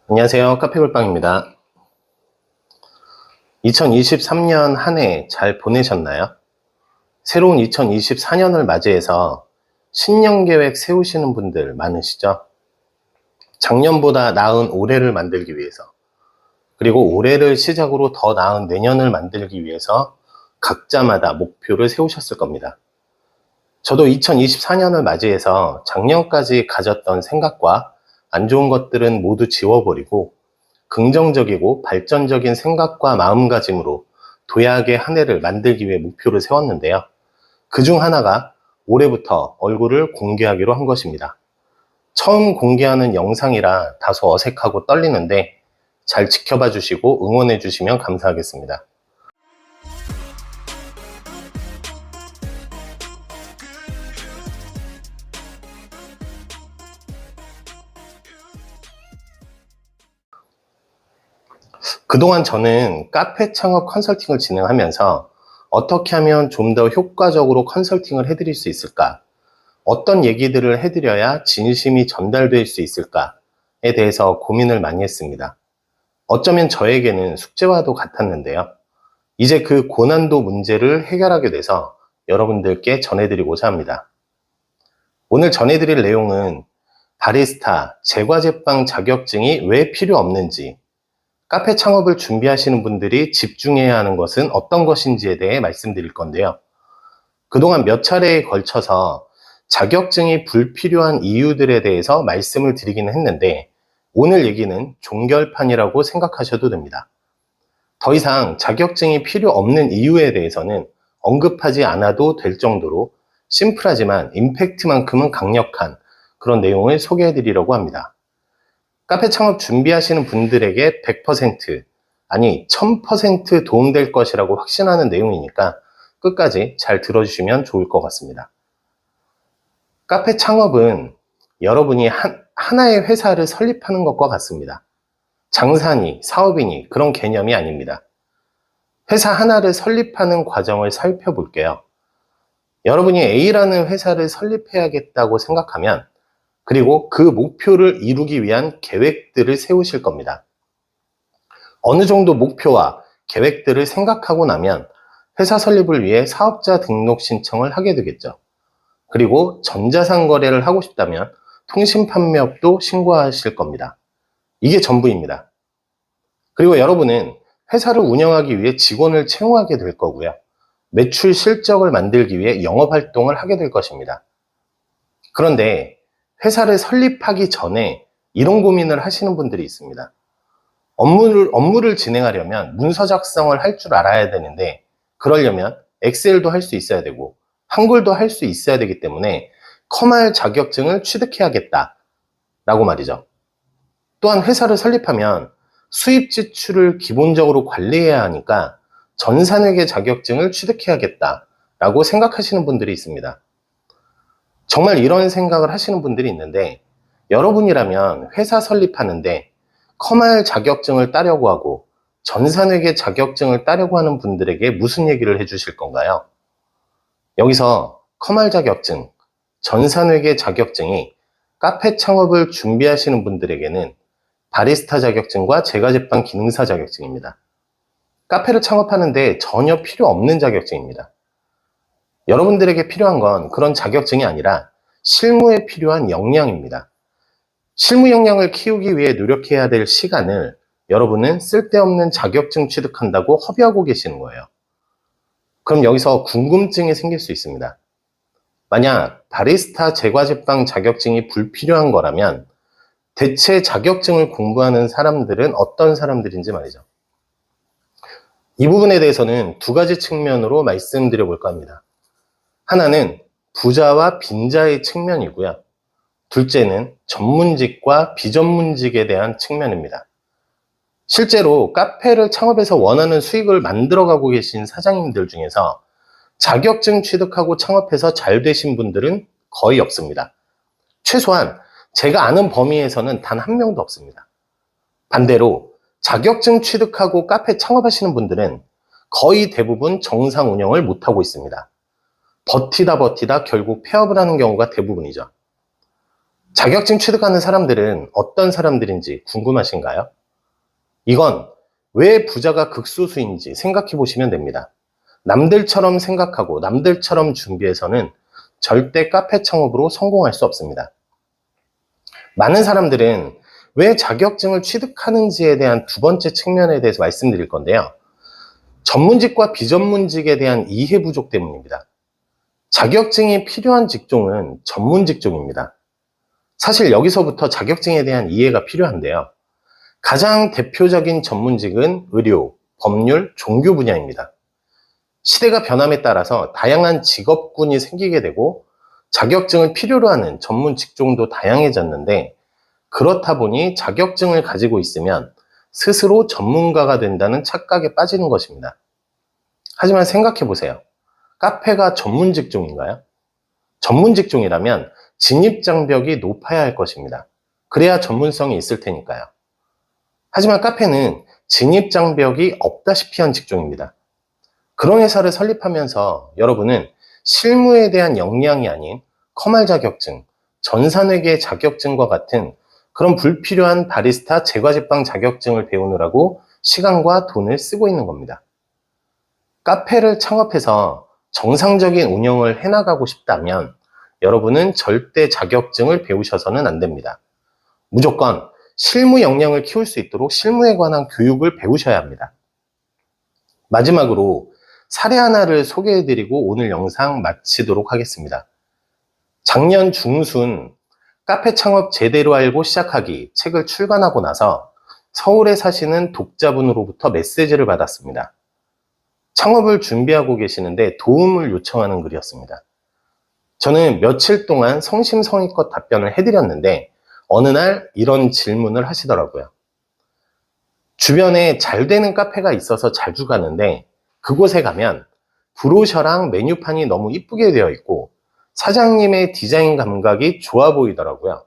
안녕하세요. 카페골빵입니다. 2023년 한 해 잘 보내셨나요? 새로운 2024년을 맞이해서 신년 계획 세우시는 분들 많으시죠? 작년보다 나은 올해를 만들기 위해서, 그리고 올해를 시작으로 더 나은 내년을 만들기 위해서 각자마다 목표를 세우셨을 겁니다. 저도 2024년을 맞이해서 작년까지 가졌던 생각과 안 좋은 것들은 모두 지워버리고 긍정적이고 발전적인 생각과 마음가짐으로 도약의 한 해를 만들기 위해 목표를 세웠는데요. 그중 하나가 올해부터 얼굴을 공개하기로 한 것입니다. 처음 공개하는 영상이라 다소 어색하고 떨리는데 잘 지켜봐 주시고 응원해 주시면 감사하겠습니다. 그동안 저는 카페 창업 컨설팅을 진행하면서 어떻게 하면 좀 더 효과적으로 컨설팅을 해드릴 수 있을까? 어떤 얘기들을 해드려야 진심이 전달될 수 있을까에 대해서 고민을 많이 했습니다. 어쩌면 저에게는 숙제와도 같았는데요. 이제 그 고난도 문제를 해결하게 돼서 여러분들께 전해드리고자 합니다. 오늘 전해드릴 내용은 바리스타, 제과제빵 자격증이 왜 필요 없는지, 카페 창업을 준비하시는 분들이 집중해야 하는 것은 어떤 것인지에 대해 말씀드릴 건데요. 그동안 몇 차례에 걸쳐서 자격증이 불필요한 이유들에 대해서 말씀을 드리기는 했는데 오늘 얘기는 종결판이라고 생각하셔도 됩니다. 더 이상 자격증이 필요 없는 이유에 대해서는 언급하지 않아도 될 정도로 심플하지만 임팩트만큼은 강력한 그런 내용을 소개해 드리려고 합니다. 카페 창업 준비하시는 분들에게 100% 아니 1000% 도움될 것이라고 확신하는 내용이니까 끝까지 잘 들어주시면 좋을 것 같습니다. 카페 창업은 여러분이 하나의 회사를 설립하는 것과 같습니다. 장사니 사업이니 그런 개념이 아닙니다. 회사 하나를 설립하는 과정을 살펴볼게요. 여러분이 A라는 회사를 설립해야겠다고 생각하면 그리고 그 목표를 이루기 위한 계획들을 세우실 겁니다. 어느 정도 목표와 계획들을 생각하고 나면 회사 설립을 위해 사업자 등록 신청을 하게 되겠죠. 그리고 전자상 거래를 하고 싶다면 통신판매업도 신고하실 겁니다. 이게 전부입니다. 그리고 여러분은 회사를 운영하기 위해 직원을 채용하게 될 거고요. 매출 실적을 만들기 위해 영업활동을 하게 될 것입니다. 그런데 회사를 설립하기 전에 이런 고민을 하시는 분들이 있습니다. 업무를 진행하려면 문서 작성을 할 줄 알아야 되는데 그러려면 엑셀도 할 수 있어야 되고 한글도 할 수 있어야 되기 때문에 컴활 자격증을 취득해야겠다 라고 말이죠. 또한 회사를 설립하면 수입 지출을 기본적으로 관리해야 하니까 전산회계 자격증을 취득해야겠다 라고 생각하시는 분들이 있습니다. 정말 이런 생각을 하시는 분들이 있는데 여러분이라면 회사 설립하는데 컴활 자격증을 따려고 하고 전산회계 자격증을 따려고 하는 분들에게 무슨 얘기를 해주실 건가요? 여기서 컴활 자격증, 전산회계 자격증이 카페 창업을 준비하시는 분들에게는 바리스타 자격증과 제과제빵 기능사 자격증입니다. 카페를 창업하는데 전혀 필요 없는 자격증입니다. 여러분들에게 필요한 건 그런 자격증이 아니라 실무에 필요한 역량입니다. 실무 역량을 키우기 위해 노력해야 될 시간을 여러분은 쓸데없는 자격증 취득한다고 허비하고 계시는 거예요. 그럼 여기서 궁금증이 생길 수 있습니다. 만약 바리스타 제과제빵 자격증이 불필요한 거라면 대체 자격증을 공부하는 사람들은 어떤 사람들인지 말이죠. 이 부분에 대해서는 두 가지 측면으로 말씀드려 볼까 합니다. 하나는 부자와 빈자의 측면이고요. 둘째는 전문직과 비전문직에 대한 측면입니다. 실제로 카페를 창업해서 원하는 수익을 만들어가고 계신 사장님들 중에서 자격증 취득하고 창업해서 잘 되신 분들은 거의 없습니다. 최소한 제가 아는 범위에서는 단 한 명도 없습니다. 반대로 자격증 취득하고 카페 창업하시는 분들은 거의 대부분 정상 운영을 못하고 있습니다. 버티다 결국 폐업을 하는 경우가 대부분이죠. 자격증 취득하는 사람들은 어떤 사람들인지 궁금하신가요? 이건 왜 부자가 극소수인지 생각해 보시면 됩니다. 남들처럼 생각하고 남들처럼 준비해서는 절대 카페 창업으로 성공할 수 없습니다. 많은 사람들은 왜 자격증을 취득하는지에 대한 두 번째 측면에 대해서 말씀드릴 건데요. 전문직과 비전문직에 대한 이해 부족 때문입니다. 자격증이 필요한 직종은 전문 직종입니다. 사실 여기서부터 자격증에 대한 이해가 필요한데요. 가장 대표적인 전문직은 의료, 법률, 종교 분야입니다. 시대가 변함에 따라서 다양한 직업군이 생기게 되고 자격증을 필요로 하는 전문 직종도 다양해졌는데, 그렇다 보니 자격증을 가지고 있으면 스스로 전문가가 된다는 착각에 빠지는 것입니다. 하지만 생각해 보세요. 카페가 전문 직종인가요? 전문 직종이라면 진입 장벽이 높아야 할 것입니다. 그래야 전문성이 있을 테니까요. 하지만 카페는 진입 장벽이 없다시피 한 직종입니다. 그런 회사를 설립하면서 여러분은 실무에 대한 역량이 아닌 커말 자격증, 전산회계 자격증과 같은 그런 불필요한 바리스타 제과제빵 자격증을 배우느라고 시간과 돈을 쓰고 있는 겁니다. 카페를 창업해서 정상적인 운영을 해나가고 싶다면 여러분은 절대 자격증을 배우셔서는 안 됩니다. 무조건 실무 역량을 키울 수 있도록 실무에 관한 교육을 배우셔야 합니다. 마지막으로 사례 하나를 소개해드리고 오늘 영상 마치도록 하겠습니다. 작년 중순 카페 창업 제대로 알고 시작하기 책을 출간하고 나서 서울에 사시는 독자분으로부터 메시지를 받았습니다. 창업을 준비하고 계시는데 도움을 요청하는 글이었습니다. 저는 며칠 동안 성심성의껏 답변을 해드렸는데 어느 날 이런 질문을 하시더라고요. 주변에 잘 되는 카페가 있어서 자주 가는데 그곳에 가면 브로셔랑 메뉴판이 너무 이쁘게 되어 있고 사장님의 디자인 감각이 좋아 보이더라고요.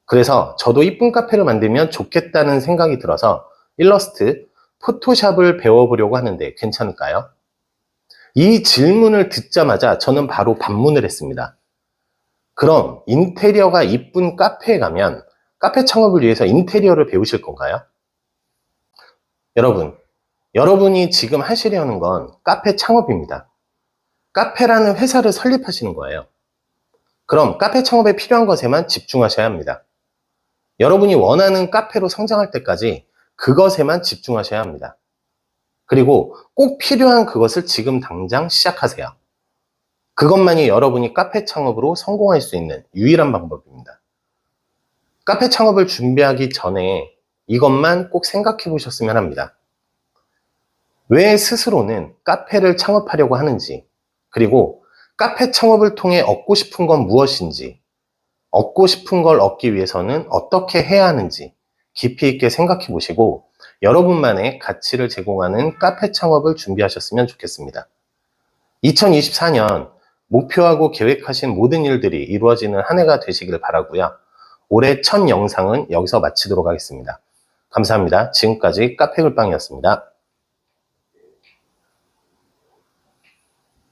그래서 저도 이쁜 카페를 만들면 좋겠다는 생각이 들어서 일러스트, 포토샵을 배워보려고 하는데 괜찮을까요? 이 질문을 듣자마자 저는 바로 반문을 했습니다. 그럼 인테리어가 이쁜 카페에 가면 카페 창업을 위해서 인테리어를 배우실 건가요? 여러분이 지금 하시려는 건 카페 창업입니다. 카페라는 회사를 설립하시는 거예요. 그럼 카페 창업에 필요한 것에만 집중하셔야 합니다. 여러분이 원하는 카페로 성장할 때까지 그것에만 집중하셔야 합니다. 그리고 꼭 필요한 그것을 지금 당장 시작하세요. 그것만이 여러분이 카페 창업으로 성공할 수 있는 유일한 방법입니다. 카페 창업을 준비하기 전에 이것만 꼭 생각해 보셨으면 합니다. 왜 스스로는 카페를 창업하려고 하는지, 그리고 카페 창업을 통해 얻고 싶은 건 무엇인지, 얻고 싶은 걸 얻기 위해서는 어떻게 해야 하는지 깊이 있게 생각해 보시고 여러분만의 가치를 제공하는 카페 창업을 준비하셨으면 좋겠습니다. 2024년 목표하고 계획하신 모든 일들이 이루어지는 한 해가 되시길 바라고요. 올해 첫 영상은 여기서 마치도록 하겠습니다. 감사합니다. 지금까지 카페글빵이었습니다.